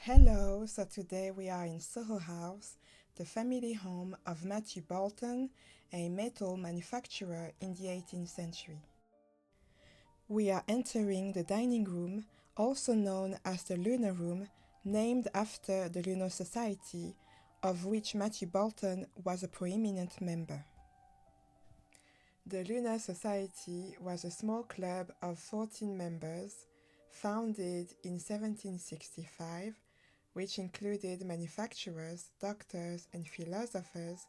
Hello, so today we are in Soho House, the family home of Matthew Boulton, a metal manufacturer in the 18th century. We are entering the dining room, also known as the Lunar Room, named after the Lunar Society, of which Matthew Boulton was a prominent member. The Lunar Society was a small club of 14 members, founded in 1765, which included manufacturers, doctors, and philosophers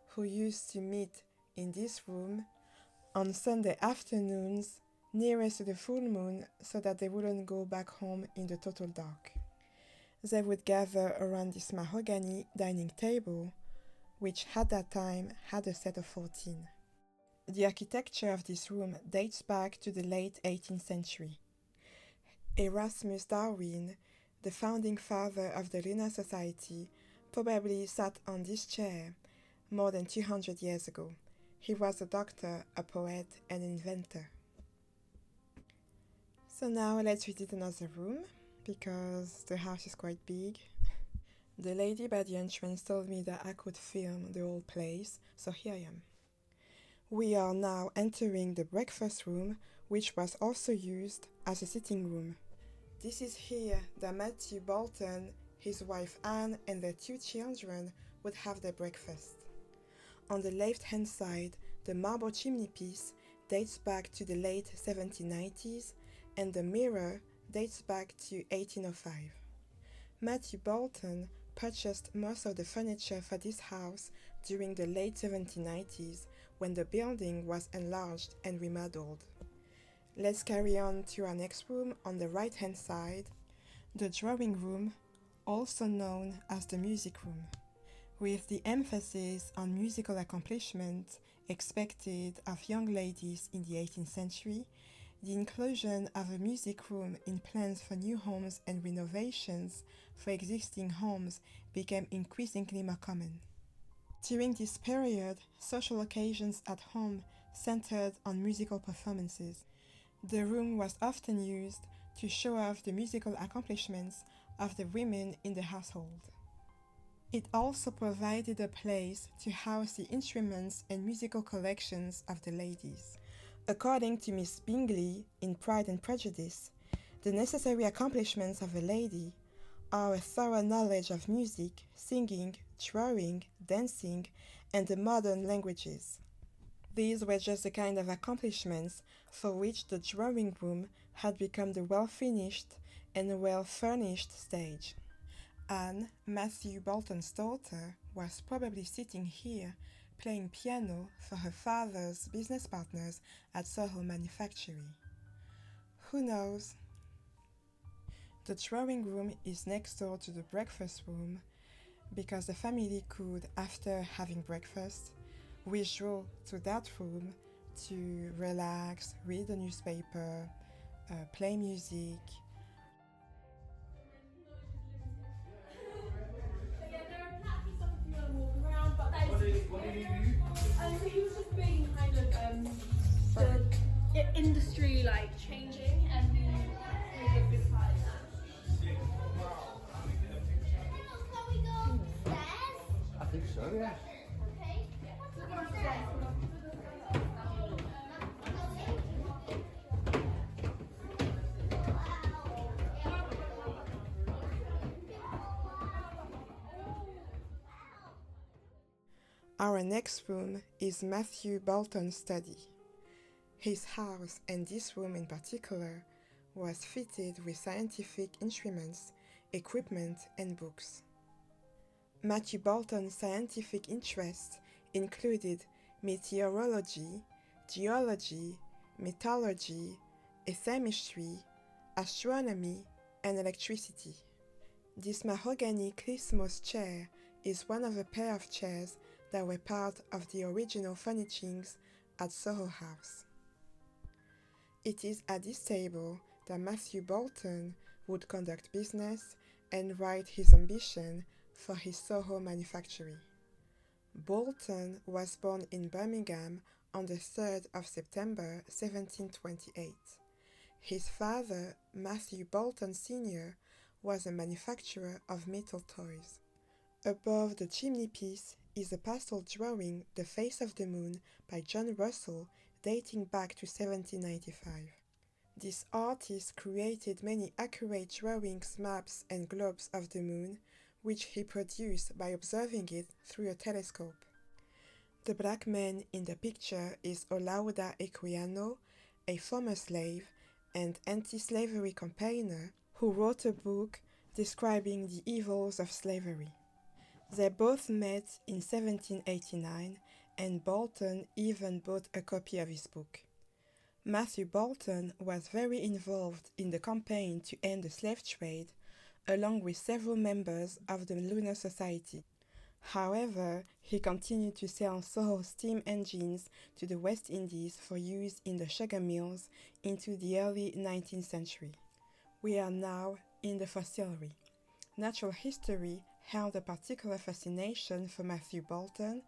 who used to meet in this room on Sunday afternoons nearest to the full moon so that they wouldn't go back home in the total dark. They would gather around this mahogany dining table, which at that time had a set of 14. The architecture of this room dates back to the late 18th century. Erasmus Darwin, the founding father of the Lunar Society, probably sat on this chair more than 200 years ago. He was a doctor, a poet, and an inventor. So now let's visit another room, because the house is quite big. The lady by the entrance told me that I could film the whole place, so here I am. We are now entering the breakfast room, which was also used as a sitting room. This is here that Matthew Boulton, his wife Anne, and their 2 children would have their breakfast. On the left-hand side, the marble chimney-piece dates back to the late 1790s, and the mirror dates back to 1805. Matthew Boulton purchased most of the furniture for this house during the late 1790s, when the building was enlarged and remodeled. Let's carry on to our next room on the right-hand side, the drawing room, also known as the music room. With the emphasis on musical accomplishment expected of young ladies in the 18th century, the inclusion of a music room in plans for new homes and renovations for existing homes became increasingly more common. During this period, social occasions at home centered on musical performances. The room was often used to show off the musical accomplishments of the women in the household. It also provided a place to house the instruments and musical collections of the ladies. According to Miss Bingley in Pride and Prejudice, the necessary accomplishments of a lady are a thorough knowledge of music, singing, drawing, dancing, and the modern languages. These were just the kind of accomplishments for which the drawing room had become the well-finished and well-furnished stage. Anne, Matthew Boulton's daughter, was probably sitting here playing piano for her father's business partners at Soho Manufactory. Who knows? The drawing room is next door to the breakfast room because the family could, after having breakfast, withdraw to that room to relax, read the newspaper, play music. So he was just being kind of the industry like changing, and he was a big part in that. Can we go upstairs? I think so, yeah. Okay. We'll go upstairs. Our next room is Matthew Boulton's study. His house, and this room in particular, was fitted with scientific instruments, equipment, and books. Matthew Boulton's scientific interests included meteorology, geology, metallurgy, chemistry, astronomy, and electricity. This mahogany Christmas chair is one of a pair of chairs that were part of the original furnishings at Soho House. It is at this table that Matthew Boulton would conduct business and write his ambition for his Soho Manufactory. Boulton was born in Birmingham on the 3rd of September 1728. His father, Matthew Boulton Sr., was a manufacturer of metal toys. Above the chimney-piece is a pastel drawing, The Face of the Moon, by John Russell, dating back to 1795. This artist created many accurate drawings, maps, and globes of the moon, which he produced by observing it through a telescope. The black man in the picture is Olaudah Equiano, a former slave and anti-slavery campaigner who wrote a book describing the evils of slavery. They both met in 1789, and Boulton even bought a copy of his book. Matthew Boulton was very involved in the campaign to end the slave trade, along with several members of the Lunar Society. However, he continued to sell Soho steam engines to the West Indies for use in the sugar mills into the early 19th century. We are now in the Fossilry. Natural history held a particular fascination for Matthew Boulton,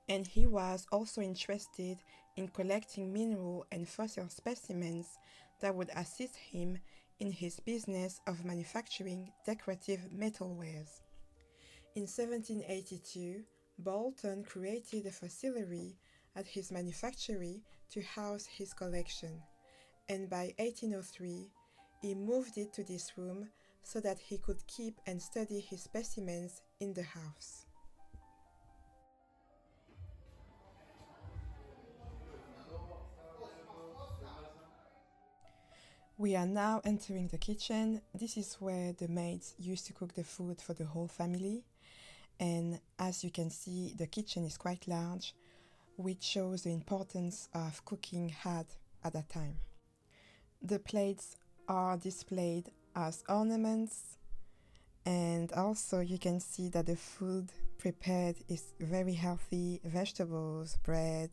and he was also interested in collecting mineral and fossil specimens that would assist him in his business of manufacturing decorative metalwares. In 1782, Boulton created a fossilry at his manufactory to house his collection, and by 1803, he moved it to this room so that he could keep and study his specimens in the house. We are now entering the kitchen. This is where the maids used to cook the food for the whole family. And as you can see, the kitchen is quite large, which shows the importance of cooking had at that time. The plates are displayed as ornaments, and also you can see that the food prepared is very healthy: vegetables, bread,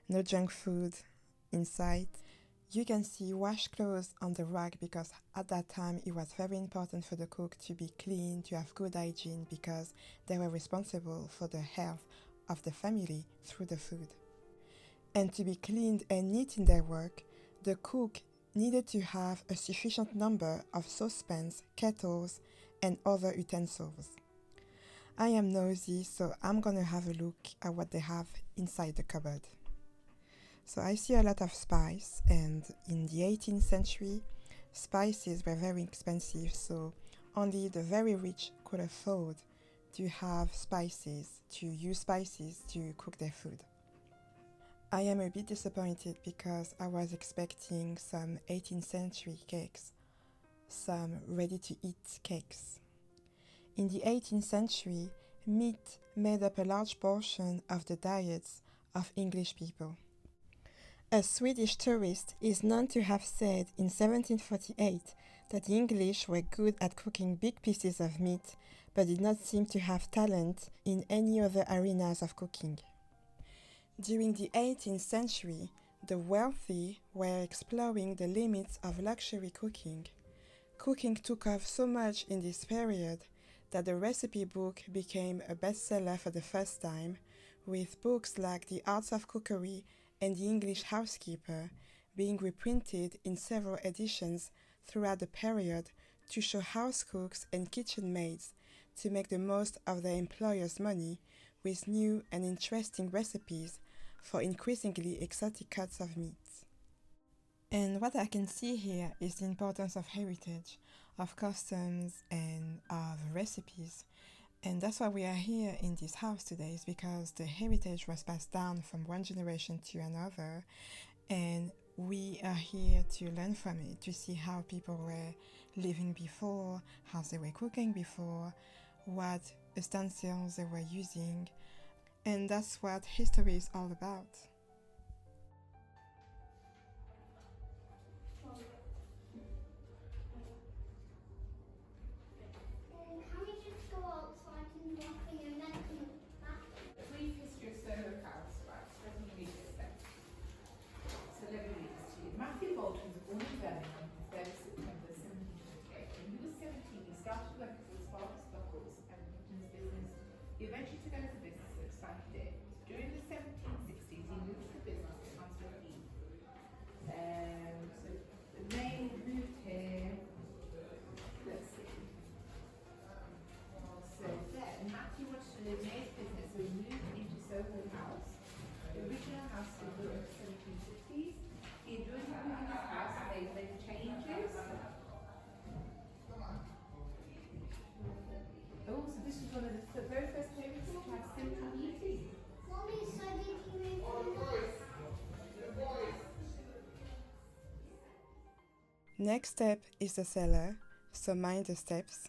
no junk food inside. You can see wash clothes on the rack because at that time it was very important for the cook to be clean, to have good hygiene, because they were responsible for the health of the family through the food. And to be cleaned and neat in their work, the cook needed to have a sufficient number of saucepans, kettles, and other utensils. I am nosy, so I'm gonna have a look at what they have inside the cupboard. So I see a lot of spice, and in the 18th century, spices were very expensive, so only the very rich could afford to have spices, to use spices to cook their food. I am a bit disappointed because I was expecting some 18th century cakes, some ready-to-eat cakes. In the 18th century, meat made up a large portion of the diets of English people. A Swedish tourist is known to have said in 1748 that the English were good at cooking big pieces of meat, but did not seem to have talent in any other arenas of cooking. During the 18th century, the wealthy were exploring the limits of luxury cooking. Cooking took off so much in this period that the recipe book became a bestseller for the first time, with books like The Arts of Cookery and The English Housekeeper being reprinted in several editions throughout the period to show house cooks and kitchen maids to make the most of their employers' money with new and interesting recipes for increasingly exotic cuts of meat. And what I can see here is the importance of heritage, of customs, and of recipes. And that's why we are here in this house today, is because the heritage was passed down from one generation to another, and we are here to learn from it, to see how people were living before, how they were cooking before, what utensils they were using, and that's what history is all about. Can we just go out so I can do nothing and then come back? Brief history of Soho House, right? Let me read this then. So let me read this to you. Matthew Boulton was born in Birmingham on 3rd September 1758. When he was 17, he started working for his father's buckles and put in his business. He eventually took over the business and expanded it. During the 1760s, he moved Next step is the cellar, so mind the steps.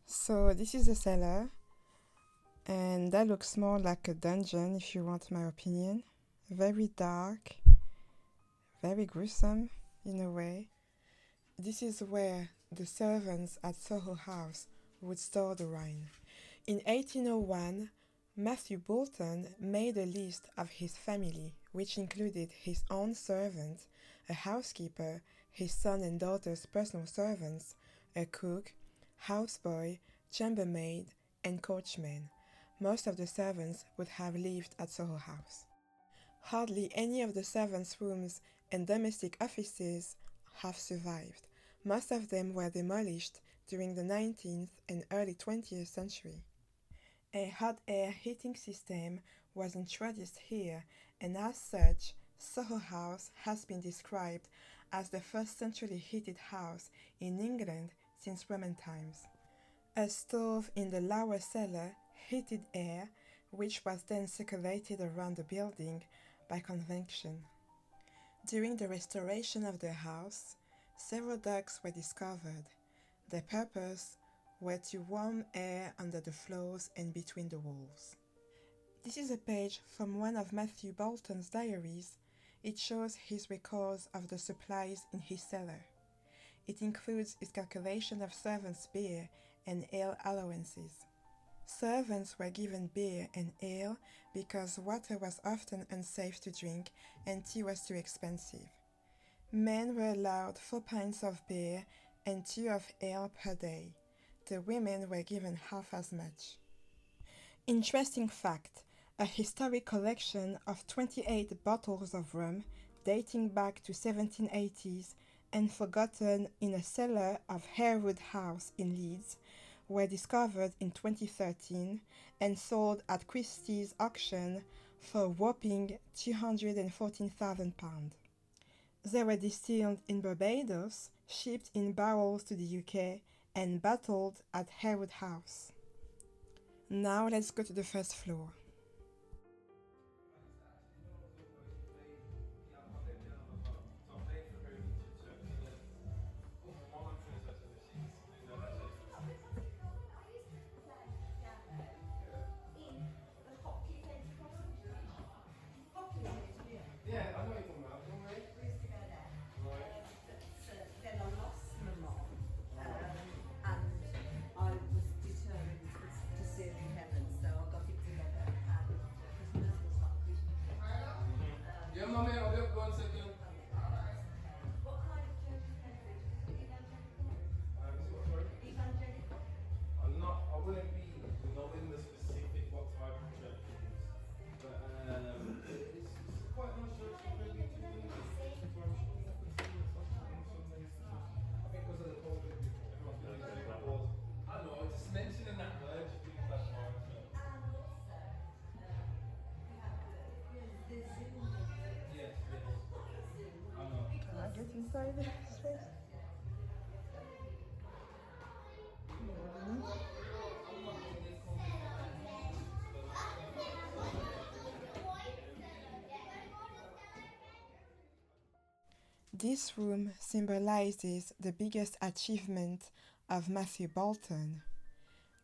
So this is the cellar, and that looks more like a dungeon if you want my opinion. Very dark, very gruesome in a way. This is where the servants at Soho House would store the wine. In 1801, Matthew Boulton made a list of his family, which included his own servant, a housekeeper, his son and daughter's personal servants, a cook, houseboy, chambermaid, and coachman. Most of the servants would have lived at Soho House. Hardly any of the servants' rooms and domestic offices have survived. Most of them were demolished during the 19th and early 20th century. A hot air heating system was introduced here, and as such, Soho House has been described as the first centrally heated house in England since Roman times. A stove in the lower cellar heated air, which was then circulated around the building by convection. During the restoration of the house, several ducts were discovered. Their purpose were to warm air under the floors and between the walls. This is a page from one of Matthew Boulton's diaries. It shows his records of the supplies in his cellar. It includes his calculation of servants' beer and ale allowances. Servants were given beer and ale because water was often unsafe to drink and tea was too expensive. Men were allowed 4 pints of beer and 2 of ale per day. The women were given half as much. Interesting fact, a historic collection of 28 bottles of rum dating back to 1780s and forgotten in a cellar of Harewood House in Leeds were discovered in 2013 and sold at Christie's auction for a whopping £214,000. They were distilled in Barbados, shipped in barrels to the UK, and bottled at Harewood House. Now let's go to the first floor. Get inside the space. This room symbolizes the biggest achievement of Matthew Boulton,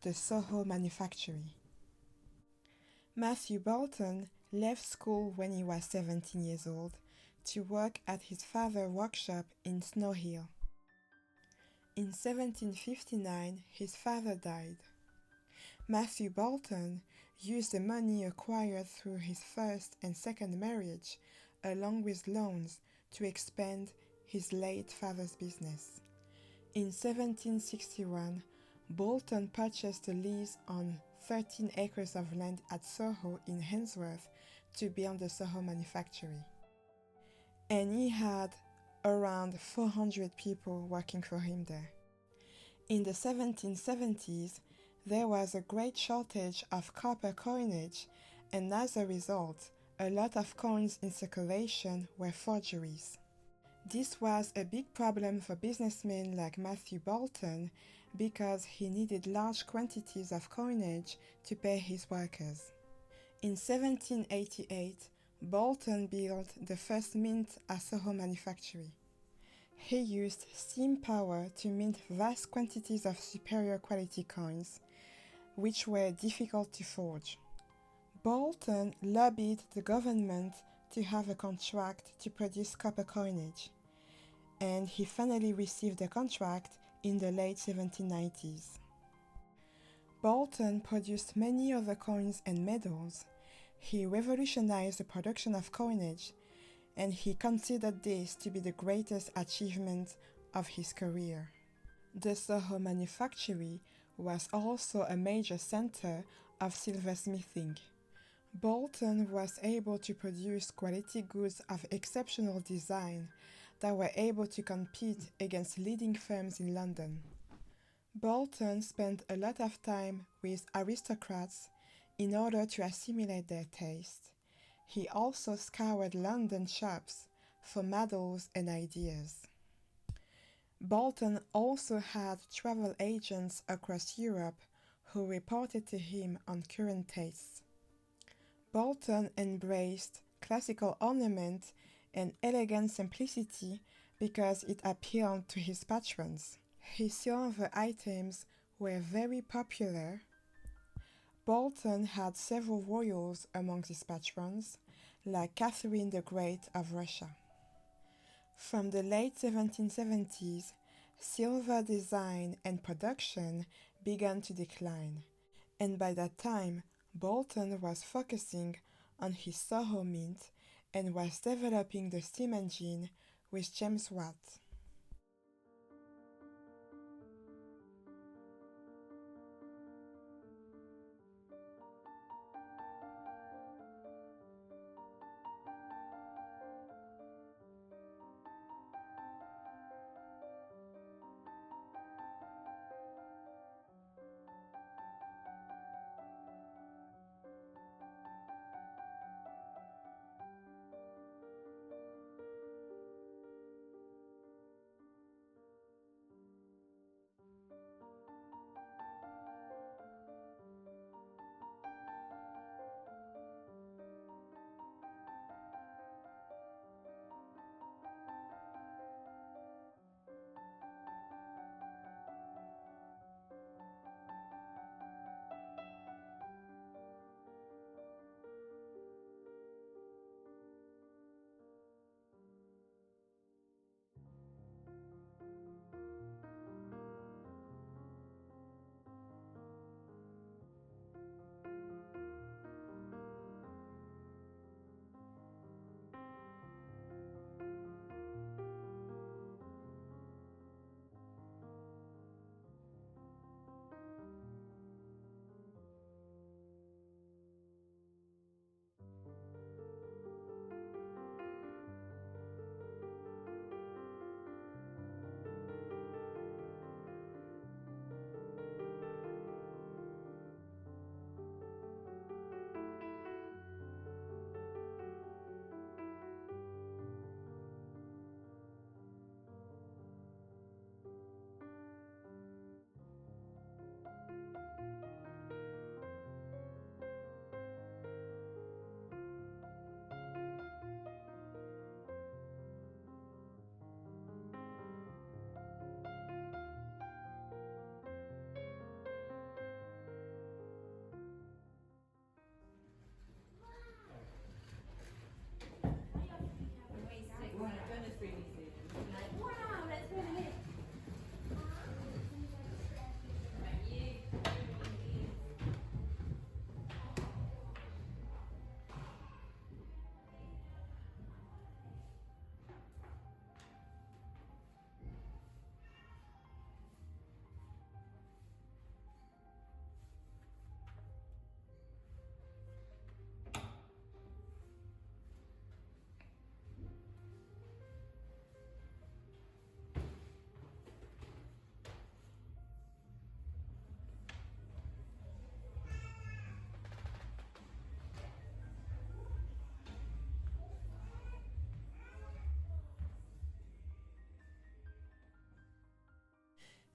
the Soho Manufactory. Matthew Boulton left school when he was 17 years old to work at his father's workshop in Snow Hill. In 1759, his father died. Matthew Boulton used the money acquired through his first and second marriage, along with loans, to expand his late father's business. In 1761, Boulton purchased a lease on 13 acres of land at Soho in Handsworth to build the Soho Manufactory. And he had around 400 people working for him there. In the 1770s, there was a great shortage of copper coinage, and as a result, a lot of coins in circulation were forgeries. This was a big problem for businessmen like Matthew Boulton because he needed large quantities of coinage to pay his workers. In 1788, Boulton built the first mint at Soho Manufactory. He used steam power to mint vast quantities of superior quality coins, which were difficult to forge. Boulton lobbied the government to have a contract to produce copper coinage, and he finally received a contract in the late 1790s. Boulton produced many other coins and medals. He revolutionized the production of coinage, and he considered this to be the greatest achievement of his career. The Soho Manufactory was also a major center of silversmithing. Boulton was able to produce quality goods of exceptional design that were able to compete against leading firms in London. Boulton spent a lot of time with aristocrats in order to assimilate their taste. He also scoured London shops for models and ideas. Boulton also had travel agents across Europe who reported to him on current tastes. Boulton embraced classical ornament and elegant simplicity because it appealed to his patrons. His silver items were very popular. Boulton had several royals among his patrons, like Catherine the Great of Russia. From the late 1770s, silver design and production began to decline, and by that time, Boulton was focusing on his Soho mint and was developing the steam engine with James Watt.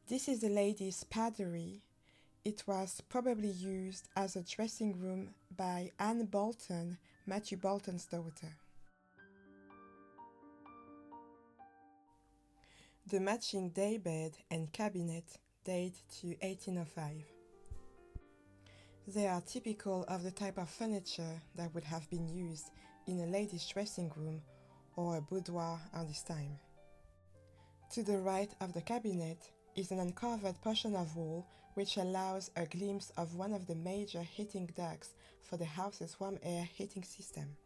This is the Ladies Powdery. It was probably used as a dressing room by Anne Boulton, Matthew Boulton's daughter. The matching daybed and cabinet date to 1805. They are typical of the type of furniture that would have been used in a lady's dressing room or a boudoir at this time. To the right of the cabinet is an uncovered portion of wall which allows a glimpse of one of the major heating ducts for the house's warm air heating system.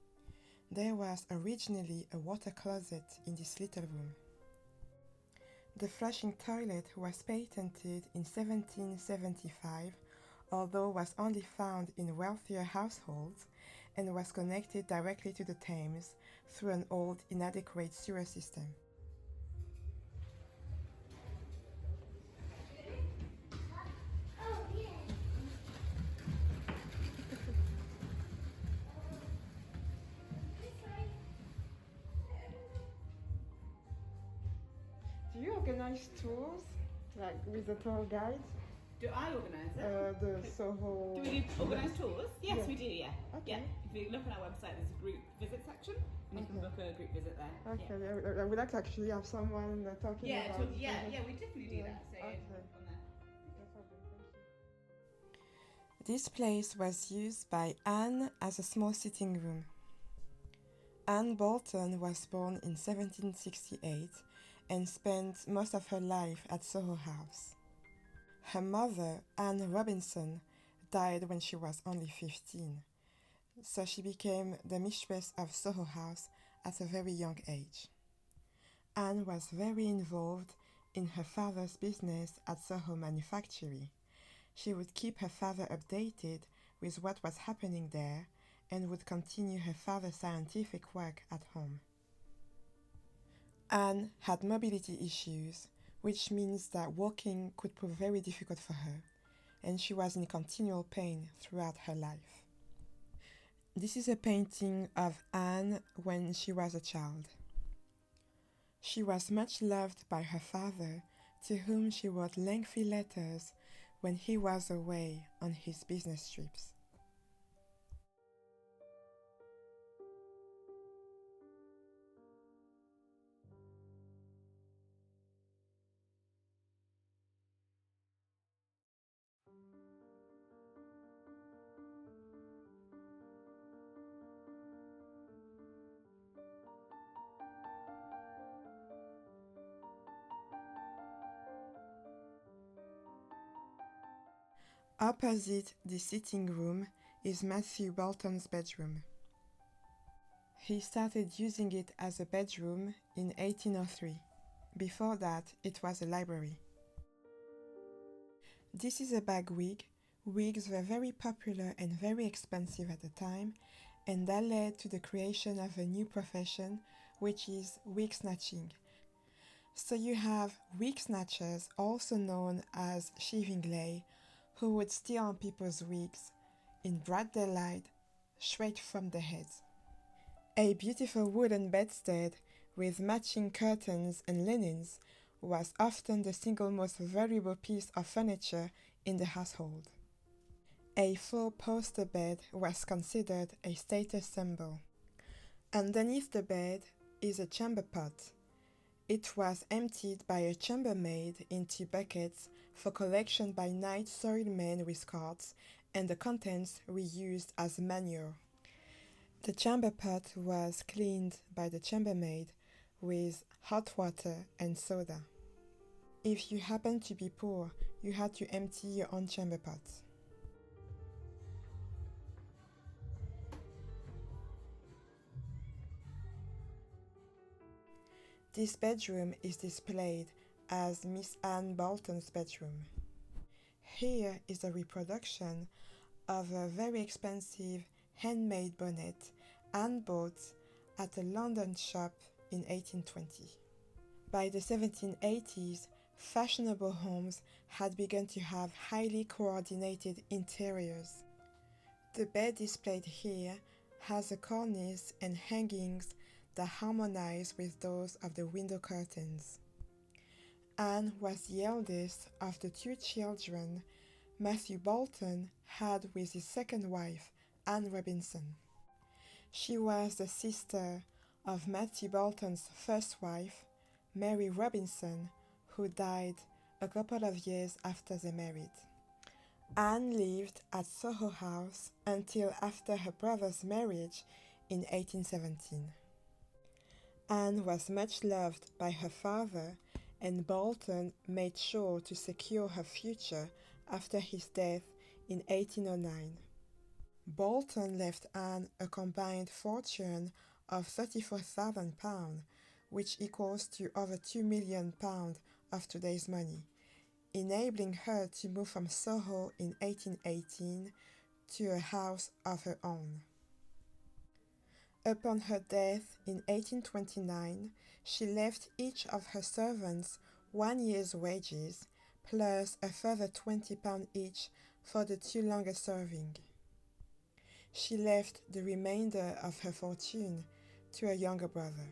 There was originally a water closet in this little room. The flushing toilet was patented in 1775, although was only found in wealthier households, and was connected directly to the Thames through an old inadequate sewer system. Oh, yeah. This way. Do you organize tours, like with the tour guide? Do I organise it? The Soho... Do we do organised tours? Yes, Yeah. we do, yeah. Okay. Yeah. If you look on our website, there's a group visit section, and you can Okay. book a group visit there. Okay, I would like to actually have someone talking Yeah, about... we definitely do that. So Okay. on there. This place was used by Anne as a small sitting room. Anne Boulton was born in 1768 and spent most of her life at Soho House. Her mother, Anne Robinson, died when she was only 15, so she became the mistress of Soho House at a very young age. Anne was very involved in her father's business at Soho Manufactory. She would keep her father updated with what was happening there and would continue her father's scientific work at home. Anne had mobility issues, which means that walking could prove very difficult for her, and she was in continual pain throughout her life. This is a painting of Anne when she was a child. She was much loved by her father, to whom she wrote lengthy letters when he was away on his business trips. Opposite the sitting room is Matthew Boulton's bedroom. He started using it as a bedroom in 1803. Before that, it was a library. This is a bag wig. Wigs were very popular and very expensive at the time, and that led to the creation of a new profession, which is wig snatching. So you have wig snatchers, also known as shaving lay, who would steal on people's wigs in broad daylight, straight from their heads. A beautiful wooden bedstead with matching curtains and linens was often the single most valuable piece of furniture in the household. A four-poster bed was considered a status symbol. Underneath the bed is a chamber pot. It was emptied by a chambermaid into buckets for collection by night soiled men with carts, and the contents reused as manure. The chamber pot was cleaned by the chambermaid with hot water and soda. If you happened to be poor, you had to empty your own chamber pot. This bedroom is displayed as Miss Anne Boulton's bedroom. Here is a reproduction of a very expensive handmade bonnet Anne bought at a London shop in 1820. By the 1780s, fashionable homes had begun to have highly coordinated interiors. The bed displayed here has a cornice and hangings that harmonize with those of the window curtains. Anne was the eldest of the two children Matthew Boulton had with his second wife, Anne Robinson. She was the sister of Matthew Boulton's first wife, Mary Robinson, who died a couple of years after they married. Anne lived at Soho House until after her brother's marriage in 1817. Anne was much loved by her father, and Boulton made sure to secure her future after his death in 1809. Boulton left Anne a combined fortune of £34,000, which equals to over £2 million of today's money, enabling her to move from Soho in 1818 to a house of her own. Upon her death in 1829, she left each of her servants 1 year's wages, plus a further £20 each for the two longer serving. She left the remainder of her fortune to a younger brother.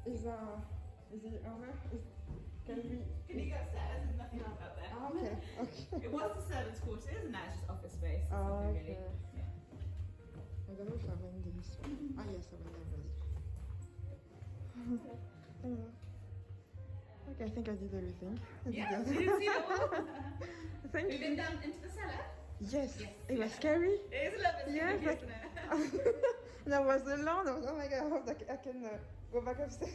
Is it over? Can you go upstairs? There's nothing else out there. Oh, okay, okay. It was the servants' quarters, and now it's just office space. It's Oh, nothing okay. really. Yeah. I don't know if I went this. Ah, yes, I went there already. Hello. Okay, I think I did everything. Yeah, you didn't see it all. Thank We've you. been down into the cellar. Yes, Yes, it was yeah. scary. It is a little bit Yeah, scary, like- isn't it? And I was alone. I was, oh my god, I hope that I can go back upstairs.